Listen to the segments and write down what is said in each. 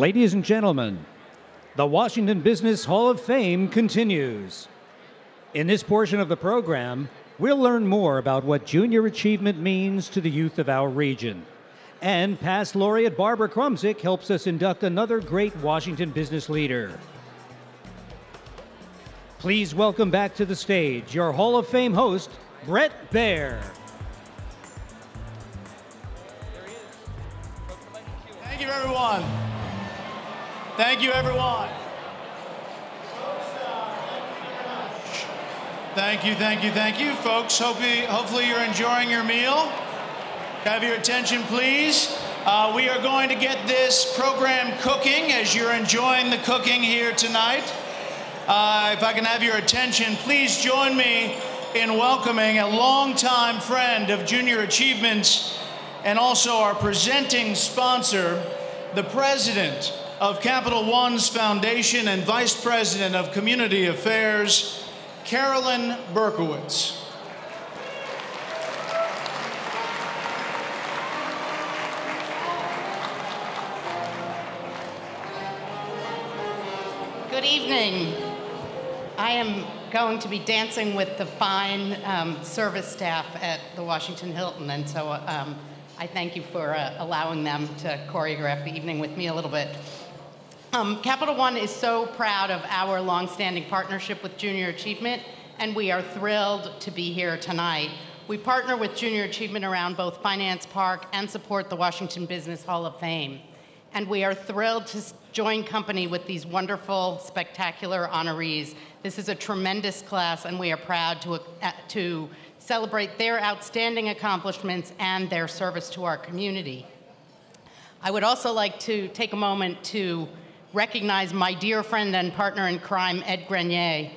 Ladies and gentlemen, the Washington Business Hall of Fame continues. In this portion of the program, we'll learn more about what junior achievement means to the youth of our region. And past laureate Barbara Krumsick helps us induct another great Washington business leader. Please welcome back to the stage your Hall of Fame host, Brett Baer. Thank you, everyone. Thank you, everyone. Thank you, thank you, thank you, folks. Hopefully you're enjoying your meal. Have your attention, please. We are going to get this program cooking as you're enjoying the cooking here tonight. If I can have your attention, please join me in welcoming a longtime friend of Junior Achievements and also our presenting sponsor, the president of Capital One's Foundation and Vice President of Community Affairs, Carolyn Berkowitz. Good evening. I am going to be dancing with the fine service staff at the Washington Hilton, and so I thank you for allowing them to choreograph the evening with me a little bit. Capital One is so proud of our longstanding partnership with Junior Achievement, and we are thrilled to be here tonight. We partner with Junior Achievement around both Finance Park and support the Washington Business Hall of Fame. And we are thrilled to join company with these wonderful, spectacular honorees. This is a tremendous class, and we are proud to celebrate their outstanding accomplishments and their service to our community. I would also like to take a moment to recognize my dear friend and partner in crime, Ed Grenier,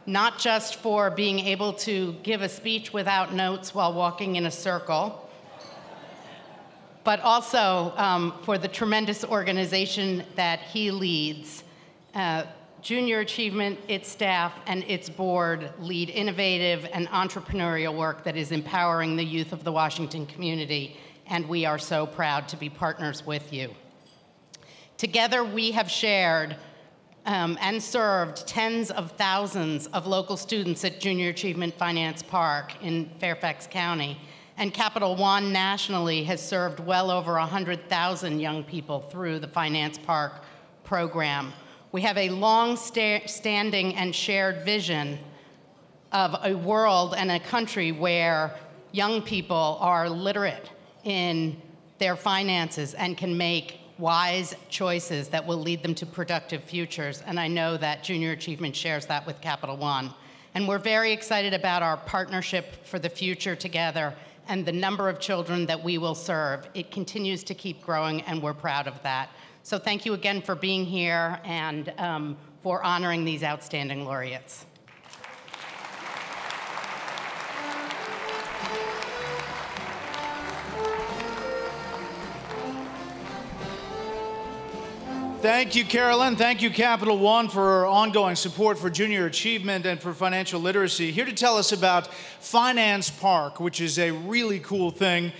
not just for being able to give a speech without notes while walking in a circle, but also for the tremendous organization that he leads. Junior Achievement, its staff, and its board lead innovative and entrepreneurial work that is empowering the youth of the Washington community, and we are so proud to be partners with you. Together, we have shared and served tens of thousands of local students at Junior Achievement Finance Park in Fairfax County, and Capital One nationally has served well over 100,000 young people through the Finance Park program. We have a long-standing and shared vision of a world and a country where young people are literate in their finances and can make wise choices that will lead them to productive futures. And I know that Junior Achievement shares that with Capital One. And we're very excited about our partnership for the future together and the number of children that we will serve. It continues to keep growing, and we're proud of that. So thank you again for being here and for honoring these outstanding laureates. Thank you, Carolyn. Thank you, Capital One, for ongoing support for junior achievement and for financial literacy. Here to tell us about Finance Park, which is a really cool thing,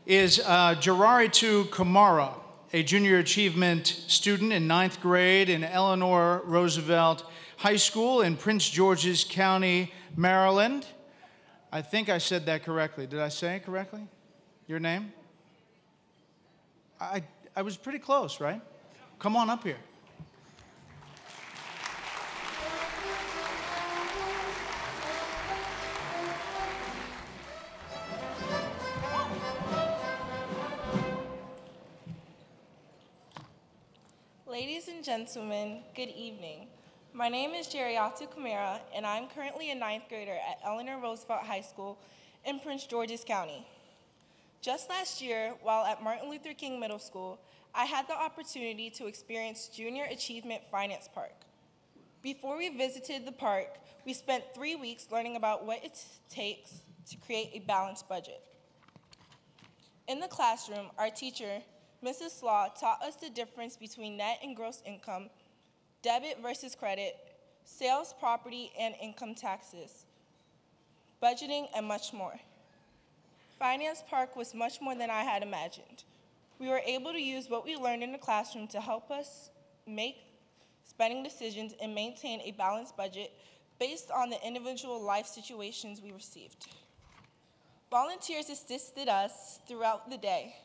is Jararitu Kamara, a junior achievement student in 9th grade in Eleanor Roosevelt High School in Prince George's County, Maryland. I think I said that correctly. Did I say it correctly? Your name? I was pretty close, right? Come on up here. Ladies and gentlemen, good evening. My name is Jararitu Kamara, and I'm currently a 9th grader at Eleanor Roosevelt High School in Prince George's County. Just last year, while at Martin Luther King Middle School, I had the opportunity to experience Junior Achievement Finance Park. Before we visited the park, we spent 3 weeks learning about what it takes to create a balanced budget. In the classroom, our teacher, Mrs. Slaw, taught us the difference between net and gross income, debit versus credit, sales, property, and income taxes, budgeting, and much more. Finance Park was much more than I had imagined. We were able to use what we learned in the classroom to help us make spending decisions and maintain a balanced budget based on the individual life situations we received. Volunteers assisted us throughout the day,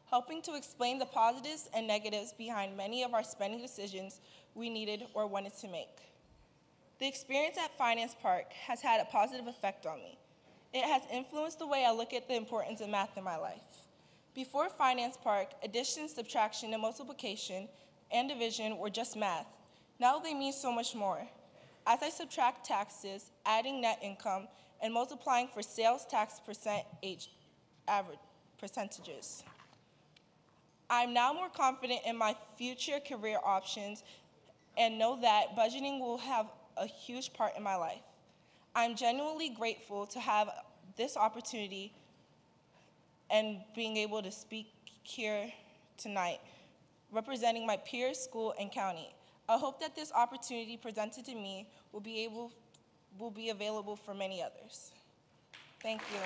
helping to explain the positives and negatives behind many of our spending decisions we needed or wanted to make. The experience at Finance Park has had a positive effect on me. It has influenced the way I look at the importance of math in my life. Before Finance Park, addition, subtraction, and multiplication and division were just math. Now they mean so much more. As I subtract taxes, adding net income, and multiplying for sales tax average percentages. I'm now more confident in my future career options and know that budgeting will have a huge part in my life. I'm genuinely grateful to have this opportunity and being able to speak here tonight, representing my peers, school, and county. I hope that this opportunity presented to me will be available for many others. Thank you.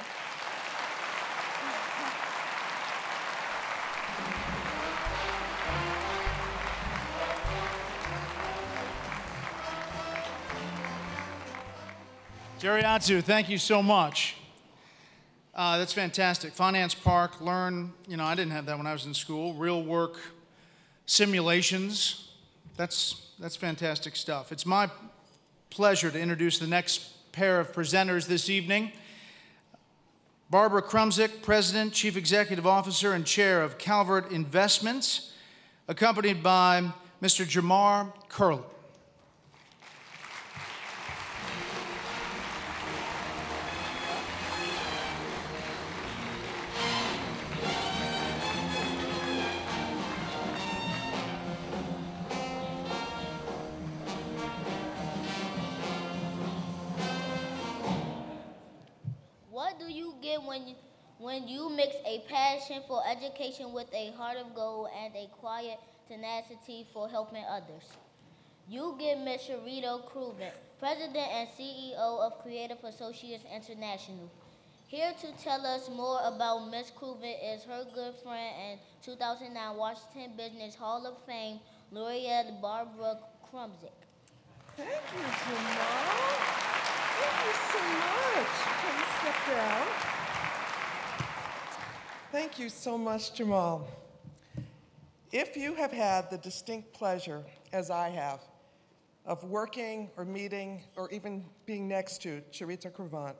Jerry Atsu, thank you so much. That's fantastic. Finance Park, learn, I didn't have that when I was in school. Real work simulations. That's fantastic stuff. It's my pleasure to introduce the next pair of presenters this evening. Barbara Krumzik, President, Chief Executive Officer, and Chair of Calvert Investments, accompanied by Mr. Jamar Curley. When you mix a passion for education with a heart of gold and a quiet tenacity for helping others. You get Ms. Charito Kruvin, President and CEO of Creative Associates International. Here to tell us more about Ms. Kruvin is her good friend and 2009 Washington Business Hall of Fame laureate Barbara Krumzik. Thank you, Jamal. Thank you so much. Can you step down? Thank you so much, Jamal. If you have had the distinct pleasure, as I have, of working or meeting or even being next to Charito Kruvin,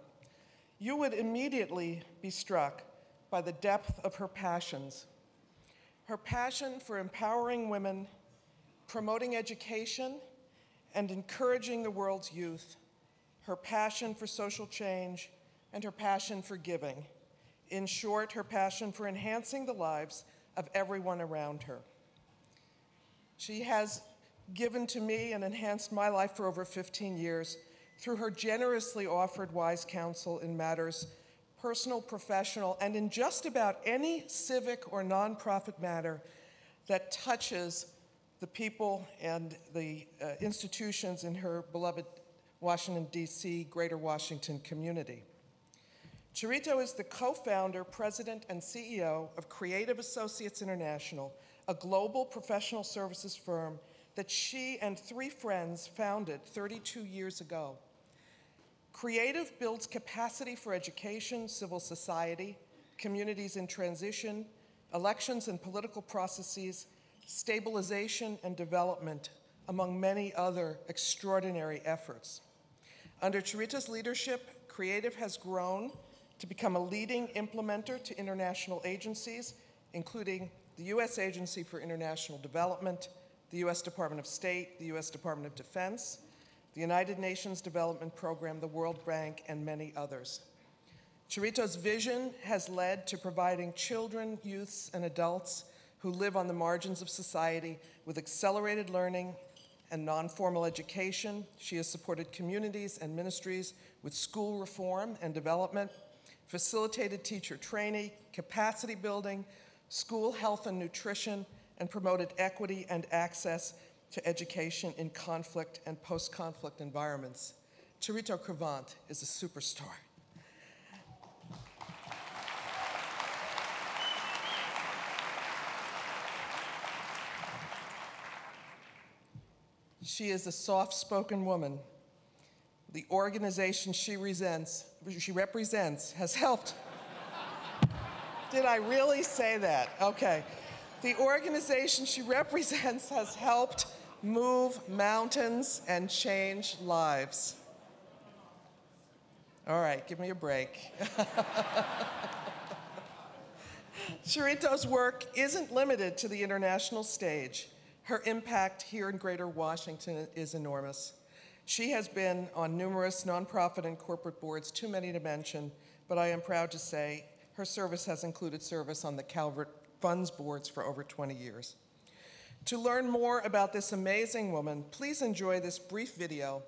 you would immediately be struck by the depth of her passions. Her passion for empowering women, promoting education, and encouraging the world's youth, her passion for social change, and her passion for giving. In short, her passion for enhancing the lives of everyone around her. She has given to me and enhanced my life for over 15 years through her generously offered wise counsel in matters personal, professional, and in just about any civic or nonprofit matter that touches the people and the institutions in her beloved Washington, D.C., Greater Washington community. Charito is the co-founder, president, and CEO of Creative Associates International, a global professional services firm that she and 3 friends founded 32 years ago. Creative builds capacity for education, civil society, communities in transition, elections and political processes, stabilization and development, among many other extraordinary efforts. Under Charito's leadership, Creative has grown to become a leading implementer to international agencies, including the U.S. Agency for International Development, the U.S. Department of State, the U.S. Department of Defense, the United Nations Development Program, the World Bank, and many others. Charito's vision has led to providing children, youths, and adults who live on the margins of society with accelerated learning and non-formal education. She has supported communities and ministries with school reform and development, facilitated teacher training, capacity building, school health and nutrition, and promoted equity and access to education in conflict and post-conflict environments. Charito Kruvin is a superstar. She is a soft-spoken woman. The organization she represents has helped. Did I really say that? Okay. The organization she represents has helped move mountains and change lives. All right, give me a break. Charito's work isn't limited to the international stage. Her impact here in Greater Washington is enormous. She has been on numerous nonprofit and corporate boards, too many to mention, but I am proud to say her service has included service on the Calvert Funds boards for over 20 years. To learn more about this amazing woman, please enjoy this brief video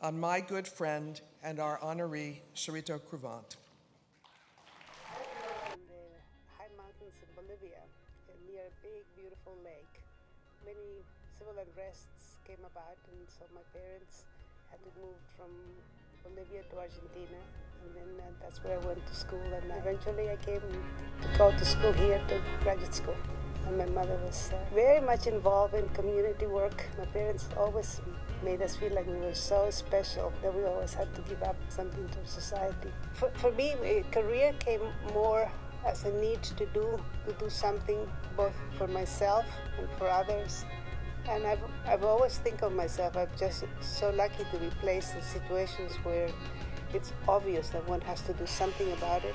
on my good friend and our honoree, Charito Cruvant. In the high mountains of Bolivia, near a big, beautiful lake. Many civil unrests came about, and so my parents had to move from Bolivia to Argentina, and then that's where I went to school, and eventually I came to go to school here, to graduate school. And my mother was very much involved in community work. My parents always made us feel like we were so special that we always had to give up something to society. For me, a career came more as a need to do something both for myself and for others. And I've always think of myself, I'm just so lucky to be placed in situations where it's obvious that one has to do something about it.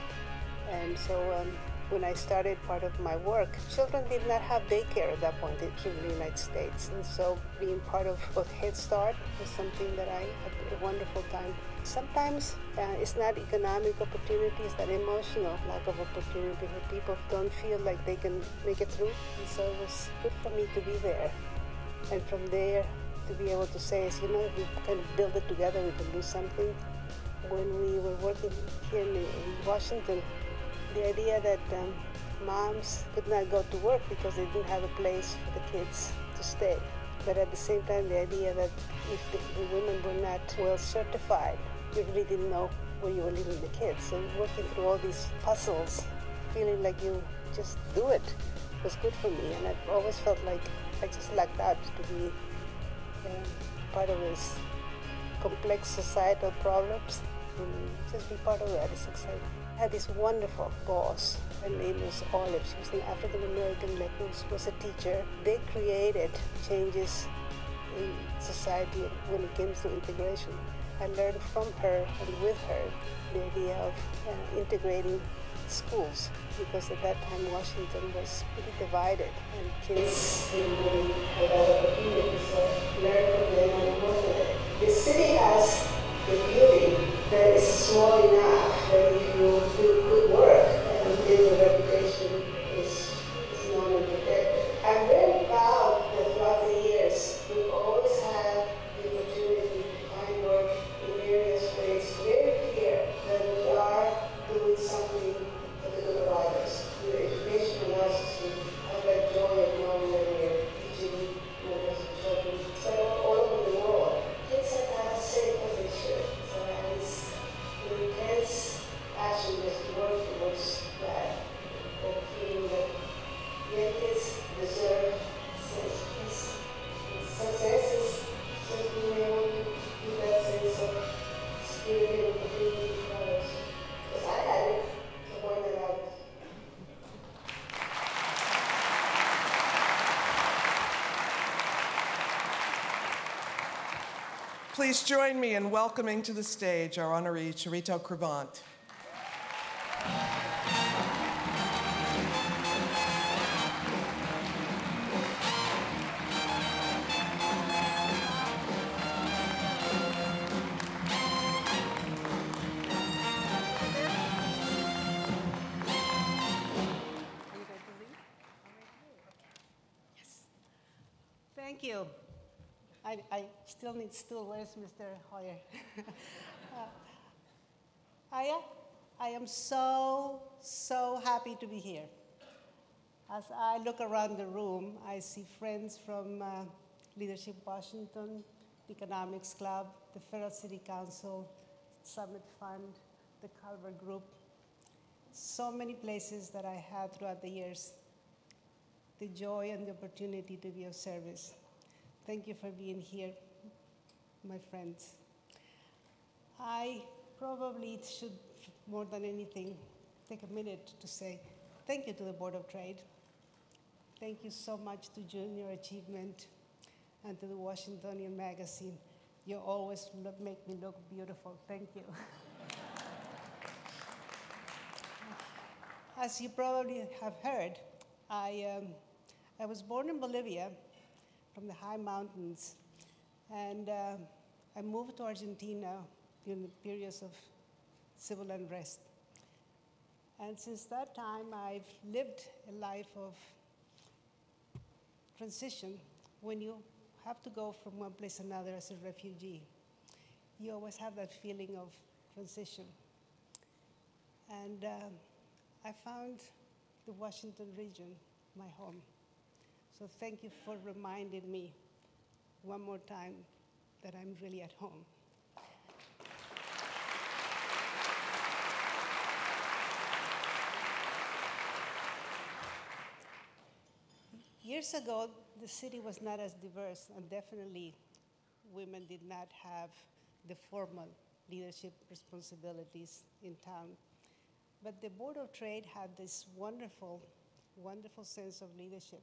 And so when I started part of my work, children did not have daycare at that point here in the United States. And so being part of Head Start was something that I had a wonderful time. Sometimes it's not economic opportunity, it's that emotional lack of opportunity where people don't feel like they can make it through. And so it was good for me to be there. And from there, to be able to say, if we kind of build it together, we can do something. When we were working here in Washington, the idea that moms could not go to work because they didn't have a place for the kids to stay. But at the same time, the idea that if the women were not well certified, you really didn't know where you were leaving the kids. So working through all these puzzles, feeling like you just do it, was good for me. And I've always felt like I just lucked out to be part of this complex societal problems and just be part of that. It's exciting. I had this wonderful boss. Her name was Olive. She was an African-American who was a teacher. They created changes in society when it came to integration. I learned from her and with her the idea of integrating schools, because at that time Washington was pretty divided and kids didn't really have opportunities to learn from them and work with it. The city has the beauty that is small enough that if you do good work and until the reputation is known and protected. I'm very proud that throughout the years we've always had the opportunity to find work in various ways, very clear that we are doing something for the good of others. Your education allows us to have that joy of knowing that we're teaching members of children all over the world. Kids have to have a safe as they should. So I have this intense passion just to work towards that feeling that your kids deserve peace. Success is just being able to do that sense of spirit and opportunity for others. Because I had it to point it out. Please join me in welcoming to the stage our honoree, Charito Cruvant. Thank you. I still need stool. Where's Mr. Hoyer? I am so happy to be here. As I look around the room, I see friends from Leadership Washington, the Economics Club, the Federal City Council, Summit Fund, the Calvert Group. So many places that I had throughout the years. The joy and the opportunity to be of service. Thank you for being here. my friends. I probably should, more than anything, take a minute to say thank you to the Board of Trade. Thank you so much to Junior Achievement and to the Washingtonian magazine. You always make me look beautiful. Thank you. As you probably have heard, I was born in Bolivia from the high mountains, and I moved to Argentina during the periods of civil unrest. And since that time, I've lived a life of transition. When you have to go from one place to another as a refugee, you always have that feeling of transition. And I found the Washington region my home. So thank you for reminding me one more time that I'm really at home. Years ago, the city was not as diverse, and definitely women did not have the formal leadership responsibilities in town. But the Board of Trade had this wonderful, wonderful sense of leadership.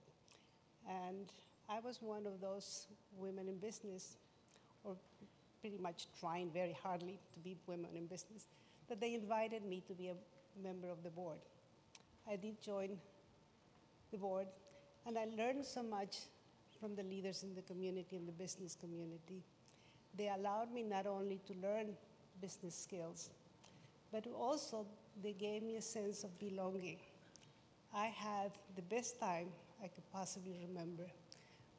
And I was one of those women in business, or pretty much trying very hardly to be women in business, that they invited me to be a member of the board. I did join the board, and I learned so much from the leaders in the community and the business community. They allowed me not only to learn business skills, but also they gave me a sense of belonging. I had the best time I could possibly remember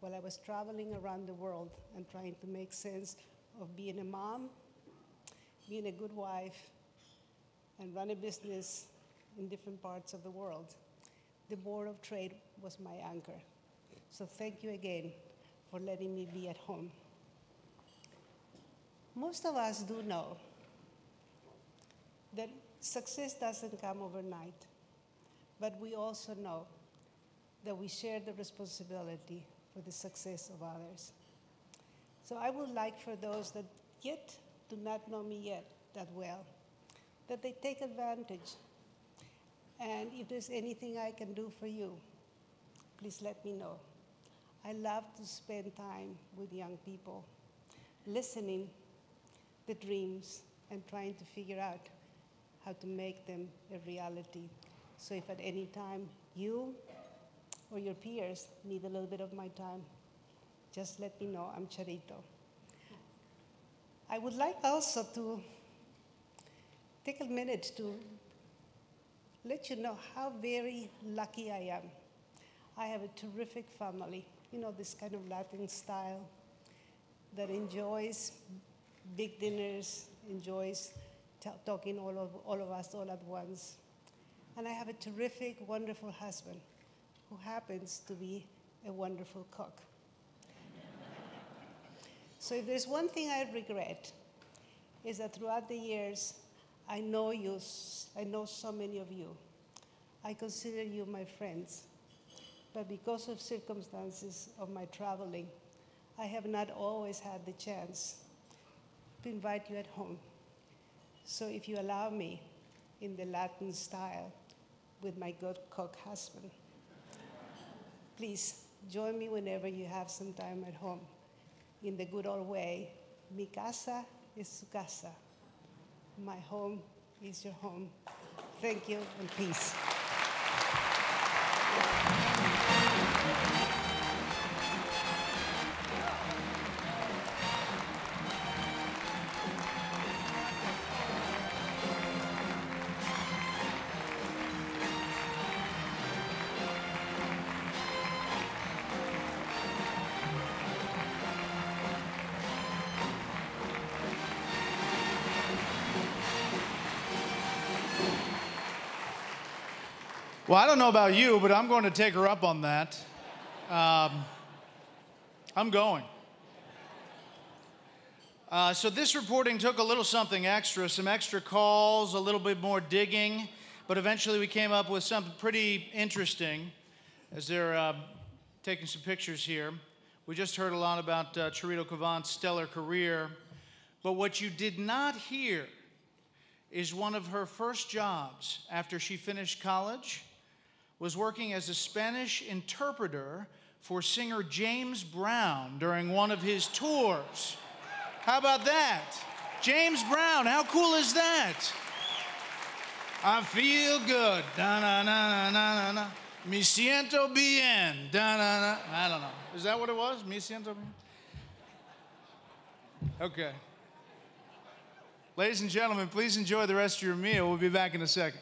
while I was traveling around the world and trying to make sense of being a mom, being a good wife, and run a business in different parts of the world. The Board of Trade was my anchor. So thank you again for letting me be at home. Most of us do know that success doesn't come overnight, but we also know that we share the responsibility for the success of others. So I would like for those that yet do not know me yet that well, that they take advantage. And if there's anything I can do for you, please let me know. I love to spend time with young people, listening the dreams and trying to figure out how to make them a reality. So if at any time you or your peers need a little bit of my time, just let me know. I'm Charito. I would like also to take a minute to let you know how very lucky I am. I have a terrific family, you know, this kind of Latin style that enjoys big dinners, enjoys talking all of us all at once. And I have a terrific, wonderful husband who happens to be a wonderful cook. So if there's one thing I regret, is that throughout the years, I know so many of you. I consider you my friends. But because of circumstances of my traveling, I have not always had the chance to invite you at home. So if you allow me, in the Latin style, with my good cook husband, please join me whenever you have some time at home. In the good old way, mi casa es su casa. My home is your home. Thank you and peace. Well, I don't know about you, but I'm going to take her up on that. I'm going. So this reporting took a little something extra, some extra calls, a little bit more digging, but eventually we came up with something pretty interesting as they're taking some pictures here. We just heard a lot about Chirito Cavant's stellar career, but what you did not hear is one of her first jobs after she finished college was working as a Spanish interpreter for singer James Brown during one of his tours. How about that? James Brown, how cool is that? I feel good, da-na-na-na-na-na. Me siento bien, da-na-na. I don't know. Is that what it was? Me siento bien? Okay. Ladies and gentlemen, please enjoy the rest of your meal. We'll be back in a second.